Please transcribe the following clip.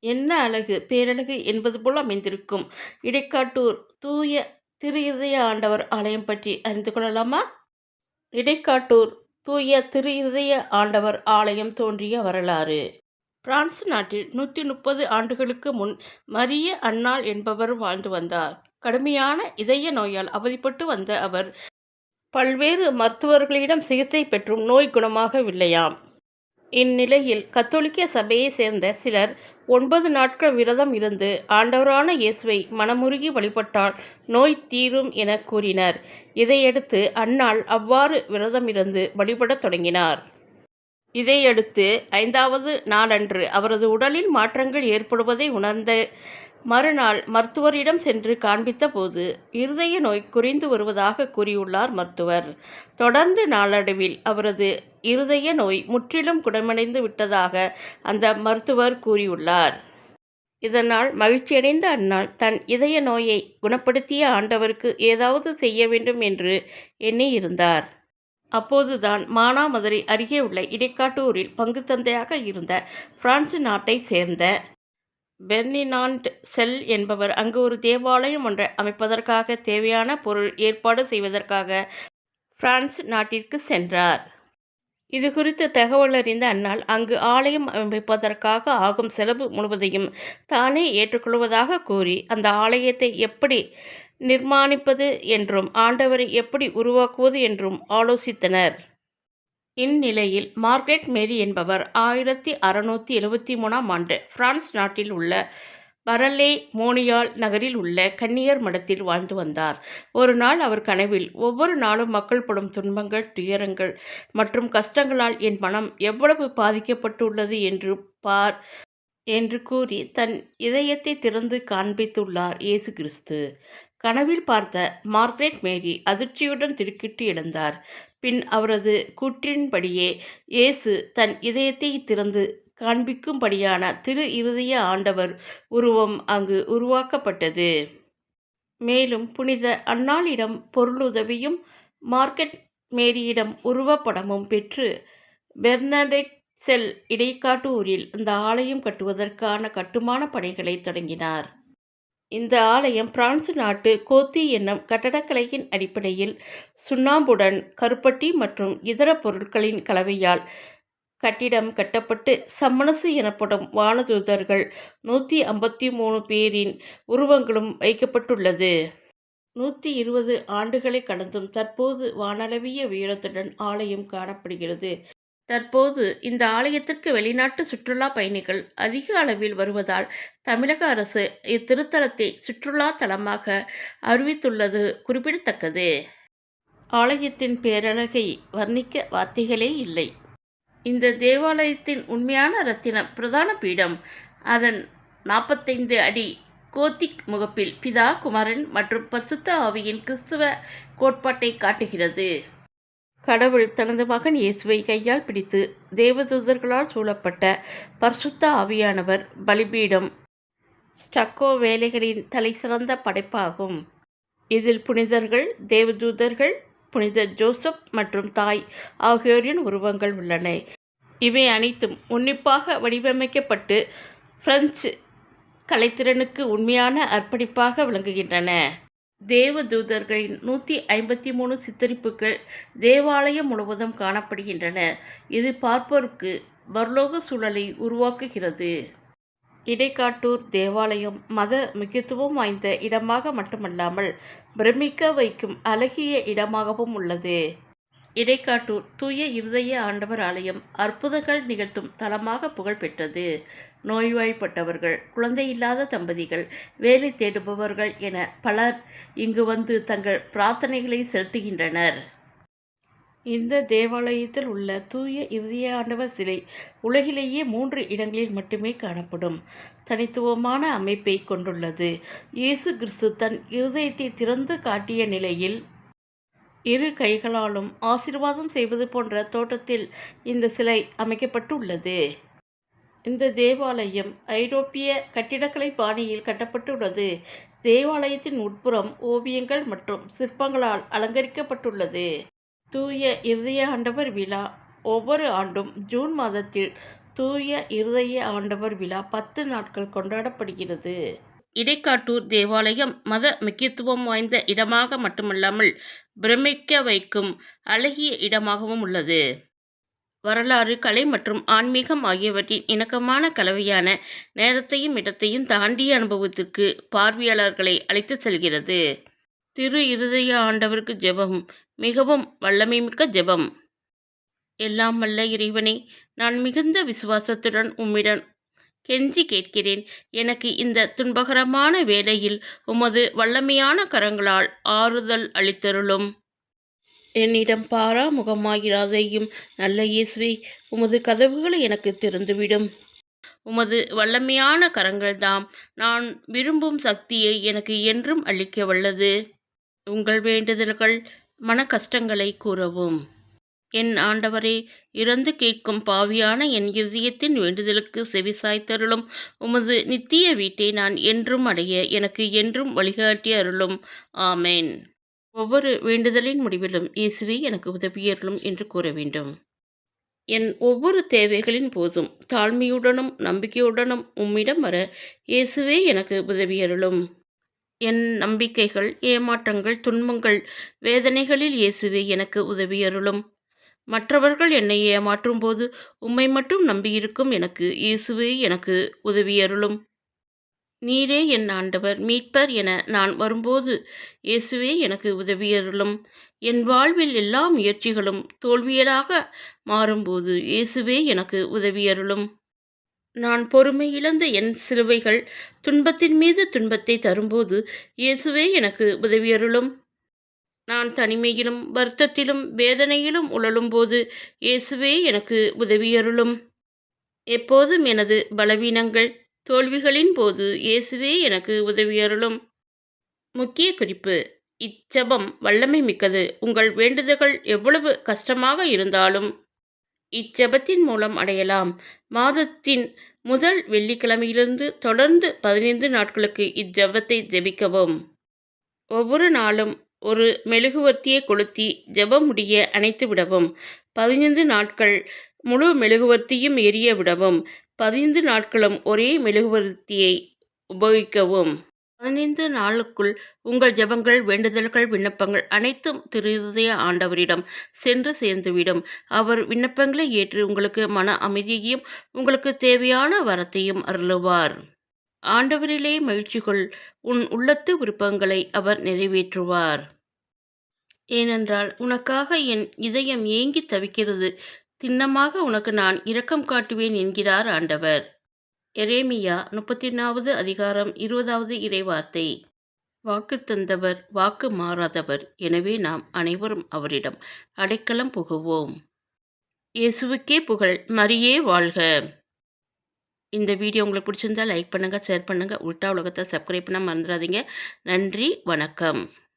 என்ன அழகு, பேரழகு என்பது போல் அமைந்திருக்கும் இடைக்காட்டூர் தூய திரு இருதய ஆண்டவர் ஆலயம் பற்றி அறிந்து கொள்ளலாமா? இடைக்காட்டூர் தூய திரு இருதய ஆண்டவர் ஆலயம் தோன்றிய வரலாறு. பிரான்ஸ் நாட்டில் 130 ஆண்டுகளுக்கு முன் மரிய அன்னாள் என்பவர் வாழ்ந்து வந்தார். கடுமையான இதய நோயால் அவதிப்பட்டு வந்த அவர் பல்வேறு மருத்துவர்களிடம் சிகிச்சை பெற்றும் நோய் குணமாகவில்லையாம். இந்நிலையில் கத்தோலிக்க சபையை சேர்ந்த சிலர் 9 நாட்கள் விரதம் இருந்து ஆண்டவரான இயேசுவை மனமுருகி வழிபட்டால் நோய் தீரும் என கூறினர். இதையடுத்து அன்னாள் அவ்வாறு விரதம் இருந்து வழிபடத் தொடங்கினார். இதையடுத்து 5வது நாளன்று அவரது உடலில் மாற்றங்கள் ஏற்படுவதை உணர்ந்த மறுநாள் மருத்துவரிடம் சென்று காண்பித்த போது இருதய நோய் குறைந்து வருவதாக கூறியுள்ளார் மருத்துவர். தொடர்ந்து நாளடைவில் அவரது இருதய நோய் முற்றிலும் குணமடைந்து விட்டதாக அந்த மருத்துவர் கூறியுள்ளார். இதனால் மகிழ்ச்சியடைந்த அன்னாள் தன் இதய நோயை குணப்படுத்திய ஆண்டவருக்கு ஏதாவது செய்ய வேண்டும் என்று எண்ணியிருந்தார். அப்போதுதான் மானாமதுரை அருகே உள்ள இடைக்காட்டூரில் பங்கு தந்தையாக இருந்த பிரான்சு நாட்டைச் சேர்ந்த பெர்னினாண்ட் செல் என்பவர் அங்கு ஒரு தேவாலயம் ஒன்றை அமைப்பதற்காக தேவையான பொருள் ஏற்பாடு செய்வதற்காக பிரான்ஸ் நாட்டிற்கு சென்றார். இது குறித்து தகவல் அறிந்த அன்னாள் அங்கு ஆலயம் அமைப்பதற்காக ஆகும் செலவு முழுவதையும் தானே ஏற்றுக்கொள்வதாக கூறி அந்த ஆலயத்தை எப்படி நிர்மாணிப்பது என்றும் ஆண்டவரை எப்படி உருவாக்குவது என்றும் ஆலோசித்தனர். இந்நிலையில் மார்கரெட் மேரி என்பவர் 1673ஆம் ஆண்டு பிரான்ஸ் நாட்டில் உள்ள பரலே மோனியால் நகரில் உள்ள கன்னியர் மடத்தில் வாழ்ந்து வந்தார். ஒரு நாள் அவர் கனவில் ஒவ்வொரு நாளும் மக்கள் படும் துன்பங்கள், துயரங்கள் மற்றும் கஷ்டங்களால் என் மனம் எவ்வளவு பாதிக்கப்பட்டுள்ளது என்று பார் என்று கூறி தன் இதயத்தை திறந்து காண்பித்துள்ளார் இயேசு கிறிஸ்து. கனவில் பார்த்த மார்கரெட் மேரி அதிர்ச்சியுடன் திடுக்கிட்டு எழுந்தார். பின் அவரது கூற்றின்படியே இயேசு தன் இதயத்தை திறந்து காண்பிக்கும்படியான திரு இருதய ஆண்டவர் உருவம் அங்கு உருவாக்கப்பட்டது. மேலும் புனித அன்னாளிடம் பொருளுதவியும் மார்கரெட் மேரியிடம் உருவப்படமும் பெற்று பெர்னடெட் செல் இடைக்காட்டூரில் இந்த ஆலயம் கட்டுவதற்கான கட்டுமான பணிகளை தொடங்கினார். இந்த ஆலயம் பிரான்சு நாட்டு கோத்தி என்னும் கட்டடக்கலையின் அடிப்படையில் சுண்ணாம்புடன் கருப்பட்டி மற்றும் இதர பொருட்களின் கலவையால் கட்டிடம் கட்டப்பட்டு சம்மனசு எனப்படும் வானதூதர்கள் 153 பேரின் உருவங்களும் வைக்கப்பட்டுள்ளது. 120 ஆண்டுகளை கடந்தும் தற்போது வானளவிய உயரத்துடன் ஆலயம் காணப்படுகிறது. தற்போது இந்த ஆலயத்திற்கு வெளிநாட்டு சுற்றுலா பயணிகள் அதிக அளவில் வருவதால் தமிழக அரசு இத்திருத்தலத்தை சுற்றுலா தலமாக அறிவித்துள்ளது குறிப்பிடத்தக்கது. ஆலயத்தின் பேரழகை வர்ணிக்க வார்த்தைகளே இல்லை. இந்த தேவாலயத்தின் உண்மையான ரத்தினம் பிரதான பீடம். அதன் 45 அடி கோத்திக் முகப்பில் பிதா, குமாரன் மற்றும் பரிசுத்த ஆவியின் கிறிஸ்துவ கோட்பாட்டை காட்டுகிறது. கடவுள் தனது மகன் இயேசுவை கையால் பிடித்து தேவதூதர்களால் சூழப்பட்ட பரிசுத்த ஆவியானவர் பலிபீடம் ஸ்டக்கோ வேலைகளின் தலைசிறந்த படைப்பாகும். இதில் புனிதர்கள், தேவதூதர்கள், புனித ஜோசப் மற்றும் தாய் ஆகியோரின் உருவங்கள் உள்ளன. இவை அனைத்தும் உன்னிப்பாக வடிவமைக்கப்பட்டு பிரெஞ்சு கலைத்திறனுக்கு உண்மையான அர்ப்பணிப்பாக விளங்குகின்றன. தேவதூதர்களின் 153 சித்தரிப்புகள் தேவாலயம் முழுவதும் காணப்படுகின்றன. இது பார்ப்போருக்கு பரலோக சூழலை உருவாக்குகிறது. இடைக்காட்டூர் தேவாலயம் மத முக்கியத்துவம் வாய்ந்த இடமாக மட்டுமல்லாமல் பிரமிக்க வைக்கும் அழகிய இடமாகவும் உள்ளது. இடைக்காட்டூர் தூய இருதய ஆண்டவர் ஆலயம் அற்புதங்கள் நிகழ்த்தும் தலமாக புகழ் பெற்றது. நோய்வாய்ப்பட்டவர்கள், குழந்தையில்லாத தம்பதிகள், வேலை தேடுபவர்கள் என பலர் இங்கு வந்து தங்கள் பிரார்த்தனைகளை செலுத்துகின்றனர். இந்த தேவாலயத்தில் உள்ள தூய இருதய ஆண்டவர் சிலை உலகிலேயே 3 இடங்களில் மட்டுமே காணப்படும் தனித்துவமான அமைப்பை கொண்டுள்ளது. இயேசு கிறிஸ்து தன் இருதயத்தை திறந்து காட்டிய நிலையில் இரு கைகளாலும் ஆசீர்வாதம் செய்வது போன்ற தோற்றத்தில் இந்த சிலை அமைக்கப்பட்டுள்ளது. இந்த தேவாலயம் ஐரோப்பிய கட்டிடக்கலை பாணியில் கட்டப்பட்டுள்ளது. தேவாலயத்தின் உட்புறம் ஓவியங்கள் மற்றும் சிற்பங்களால் அலங்கரிக்கப்பட்டுள்ளது. தூய இருதய ஆண்டவர் விழா ஒவ்வொரு ஆண்டும் ஜூன் மாதத்தில் தூய இருதய ஆண்டவர் விழா 10 நாட்கள் கொண்டாடப்படுகிறது. இடைக்காட்டூர் தேவாலயம் மத முக்கியத்துவம் வாய்ந்த இடமாக மட்டுமல்லாமல் பிரமிக்க வைக்கும் அழகிய இடமாகவும் உள்ளது. வரலாறு, கலை மற்றும் ஆன்மீகம் ஆகியவற்றின் இணக்கமான கலவையான நேரத்தையும் இடத்தையும் தாண்டிய அனுபவத்திற்கு பார்வையாளர்களை அழைத்து செல்கிறது. திரு இருதய ஆண்டவருக்கு ஜெபம். மிகவும் வல்லமைமிக்க ஜெபம். எல்லாம் வல்ல இறைவனே, நான் மிகுந்த விசுவாசத்துடன் உம்மிடம் கெஞ்சி கேட்கிறேன். எனக்கு இந்த துன்பகரமான வேளையில் உமது வல்லமையான கரங்களால் ஆறுதல் அளித்தருளும். என்னிடம் பாராமுகமாயிராதையும் நல்ல இயேசுவே, உமது கதவுகளை எனக்கு திறந்துவிடும். உமது வல்லமையான கரங்கள்தாம் நான் விரும்பும் சக்தியை எனக்கு என்றும் அளிக்க வல்லது. உங்கள் வேண்டுதல்கள், மன கஷ்டங்களை கூறவும். என் ஆண்டவரே, இறந்து கேட்கும் பாவியான என் இருதயத்தின் வேண்டுதலுக்கு செவிசாய்த்தருளும். உமது நித்திய வீட்டை நான் என்றும் அடைய எனக்கு என்றும் வழிகாட்டி அருளும். ஆமேன். ஒவ்வொரு வேண்டுதலின் முடிவிலும் இயேசுவே எனக்கு உதவியருளும் என்று கூற வேண்டும். என் ஒவ்வொரு தேவைகளின் போதும் தாழ்மையுடனும் நம்பிக்கையுடனும் உம்மிடம் வர இயேசுவே எனக்கு உதவியருளும். என் நம்பிக்கைகள், ஏமாற்றங்கள், துன்பங்கள், வேதனைகளில் இயேசுவே எனக்கு உதவியருளும். மற்றவர்கள் என்னை ஏமாற்றும் போது உம்மை மட்டும் நம்பியிருக்கும் எனக்கு இயேசுவே எனக்கு உதவியருளும். நீரே என் ஆண்டவர், மீட்பர் என நான் வரும்போது இயேசுவே எனக்கு உதவியருளும். என் வாழ்வில் எல்லா முயற்சிகளும் தோல்வியலாக மாறும்போது இயேசுவே எனக்கு உதவியருளும். நான் பொறுமை இழந்த என் சிலுவைகள் துன்பத்தின் மீது துன்பத்தை தரும்போது இயேசுவே எனக்கு உதவியருளும். நான் தனிமையிலும் வருத்தத்திலும் வேதனையிலும் உழலும்போது இயேசுவே எனக்கு உதவியருளும். எப்போதும் எனது பலவீனங்கள், தோல்விகளின் போது இயேசுவே எனக்கு உதவியருளும். முக்கிய குறிப்பு: இச்செபம் வல்லமை மிக்கது. உங்கள் வேண்டுதல்கள் எவ்வளவு கஷ்டமாக இருந்தாலும் இச்செபத்தின் மூலம் அடையலாம். மாதத்தின் முதல் வெள்ளிக்கிழமையிலிருந்து தொடர்ந்து 15 நாட்களுக்கு இச்செபத்தை ஜெபிக்கவும். ஒவ்வொரு நாளும் ஒரு மெழுகுவர்த்தியை கொளுத்தி ஜெபம் முடிய அணைத்து விடவும். 15 நாட்கள் முழு மெழுகுவர்த்தியும் எரிய விடவும். 15 நாட்களும் ஒரே மெழுகுவர்த்தியை உபயோகிக்கவும். 15 நாளுக்குள் உங்கள் ஜெபங்கள், வேண்டுதல்கள், விண்ணப்பங்கள் அனைத்தும் திரு இருதய ஆண்டவரிடம் சென்று சேர்ந்துவிடும். அவர் விண்ணப்பங்களை ஏற்று உங்களுக்கு மன அமைதியையும் உங்களுக்கு தேவையான வரத்தையும் அருளுவார். ஆண்டவரிலே மகிழ்ச்சி கொள். உன் உள்ளத்து விருப்பங்களை அவர் நிறைவேற்றுவார். ஏனென்றால் உனக்காக என் இதயம் ஏங்கி தவிக்கிறது. திண்ணமாக உனக்கு நான் இரக்கம் காட்டுவேன் என்கிறார் ஆண்டவர். எரேமியா 31வது அதிகாரம் 20வது இறைவார்த்தை. வாக்கு தந்தவர், வாக்கு மாறாதவர். எனவே நாம் அனைவரும் அவரிடம் அடைக்கலம் புகுவோம். இயேசுவுக்கே புகழ். மரியே வாழ்க. இந்த வீடியோ உங்களுக்கு பிடிச்சிருந்தா லைக் பண்ணுங்கள், ஷேர் பண்ணுங்கள். உல்டா உலகத்தை சப்ஸ்கிரைப் பண்ண மறந்துடாதீங்க. நன்றி, வணக்கம்.